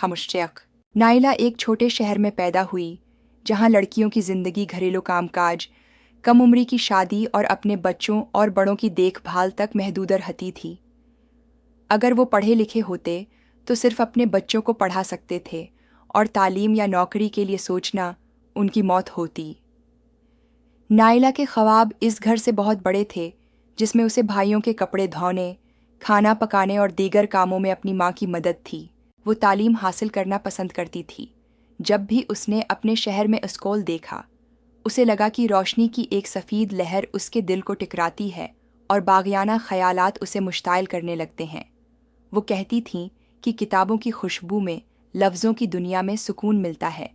خاموشیق۔ نائلہ ایک چھوٹے شہر میں پیدا ہوئی جہاں لڑکیوں کی زندگی گھریلو کام کاج، کم عمری کی شادی اور اپنے بچوں اور بڑوں کی دیکھ بھال تک محدود رہتی تھی۔ اگر وہ پڑھے لکھے ہوتے تو صرف اپنے بچوں کو پڑھا سکتے تھے اور تعلیم یا نوکری کے لیے سوچنا ان کی موت ہوتی۔ نائلہ کے خواب اس گھر سے بہت بڑے تھے جس میں اسے بھائیوں کے کپڑے دھونے، کھانا پکانے اور دیگر کاموں میں اپنی ماں کی مدد تھی۔ وہ تعلیم حاصل کرنا پسند کرتی تھی۔ جب بھی اس نے اپنے شہر میں اسکول دیکھا، اسے لگا کہ روشنی کی ایک سفید لہر اس کے دل کو ٹکراتی ہے اور باغیانہ خیالات اسے مشتعل کرنے لگتے ہیں۔ وہ کہتی تھیں کہ کتابوں کی خوشبو میں لفظوں کی دنیا میں سکون ملتا ہے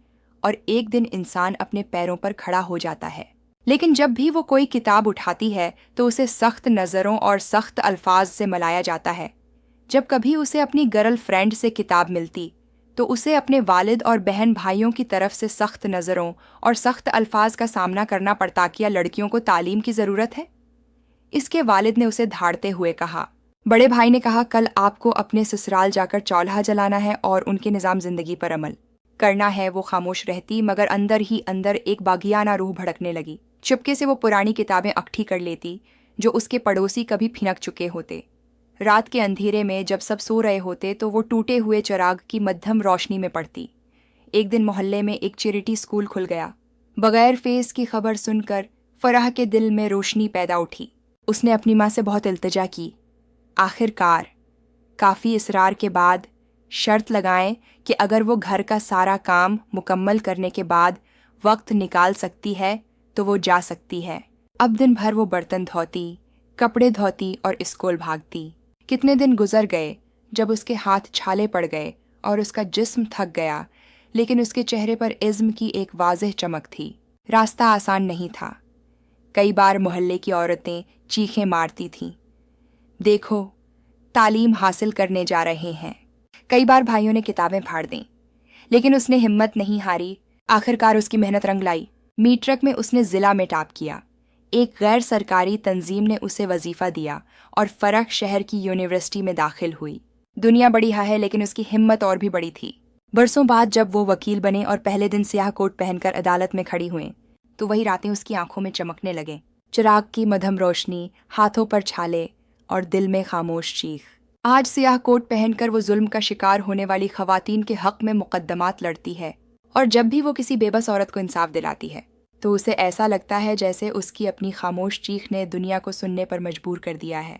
اور ایک دن انسان اپنے پیروں پر کھڑا ہو جاتا ہے۔ لیکن جب بھی وہ کوئی کتاب اٹھاتی ہے تو اسے سخت نظروں اور سخت الفاظ سے ملایا جاتا ہے۔ جب کبھی اسے اپنی گرل فرینڈ سے کتاب ملتی تو اسے اپنے والد اور بہن بھائیوں کی طرف سے سخت نظروں اور سخت الفاظ کا سامنا کرنا پڑتا کہ کیا لڑکیوں کو تعلیم کی ضرورت ہے۔ اس کے والد نے اسے دھاڑتے ہوئے کہا۔ بڑے بھائی نے کہا، کل آپ کو اپنے سسرال جا کر چولہا جلانا ہے اور ان کے نظام زندگی پر عمل کرنا ہے۔ وہ خاموش رہتی مگر اندر ہی اندر ایک باغیانہ روح بھڑکنے لگی۔ چپکے سے وہ پرانی کتابیں اکٹھی کر لیتی جو اس کے پڑوسی کبھی پھنک چکے ہوتے۔ رات کے اندھیرے میں جب سب سو رہے ہوتے تو وہ ٹوٹے ہوئے چراغ کی مدھم روشنی میں پڑتی۔ ایک دن محلے میں ایک چیریٹی اسکول کھل گیا۔ بغیر فیس کی خبر سن کر فرح کے دل میں روشنی پیدا اٹھی۔ اس نے اپنی ماں سے بہت التجا کی۔ آخر کار کافی اصرار کے بعد شرط لگائیں کہ اگر وہ گھر کا سارا کام مکمل کرنے کے بعد وقت نکال سکتی ہے تو وہ جا سکتی ہے۔ اب دن بھر وہ برتن دھوتی، کپڑے دھوتی اور اسکول بھاگتی۔ کتنے دن گزر گئے جب اس کے ہاتھ چھالے پڑ گئے اور اس کا جسم تھک گیا، لیکن اس کے چہرے پر عزم کی ایک واضح چمک تھی۔ راستہ آسان نہیں تھا۔ کئی بار محلے کی عورتیں چیخیں مارتی تھیں، دیکھو تعلیم حاصل کرنے جا رہے ہیں۔ کئی بار بھائیوں نے کتابیں پھاڑ دیں، لیکن اس نے ہمت نہیں ہاری۔ آخر کار اس کی محنت رنگ لائی۔ میٹرک میں اس نے ضلع میں ٹاپ کیا۔ ایک غیر سرکاری تنظیم نے اسے وظیفہ دیا اور فرق شہر کی یونیورسٹی میں داخل ہوئی۔ دنیا بڑی ہے لیکن اس کی ہمت اور بھی بڑی تھی۔ برسوں بعد جب وہ وکیل بنے اور پہلے دن سیاہ کوٹ پہن کر عدالت میں کھڑی ہوئیں تو وہی راتیں اس کی آنکھوں میں چمکنے لگیں۔ چراغ کی مدھم روشنی، ہاتھوں پر چھالے اور دل میں خاموش چیخ۔ آج سیاہ کوٹ پہن کر وہ ظلم کا شکار ہونے والی خواتین کے حق میں مقدمات لڑتی ہے، اور جب بھی وہ کسی بے بس عورت کو انصاف دلاتی ہے تو اسے ایسا لگتا ہے جیسے اس کی اپنی خاموش چیخ نے دنیا کو سننے پر مجبور کر دیا ہے۔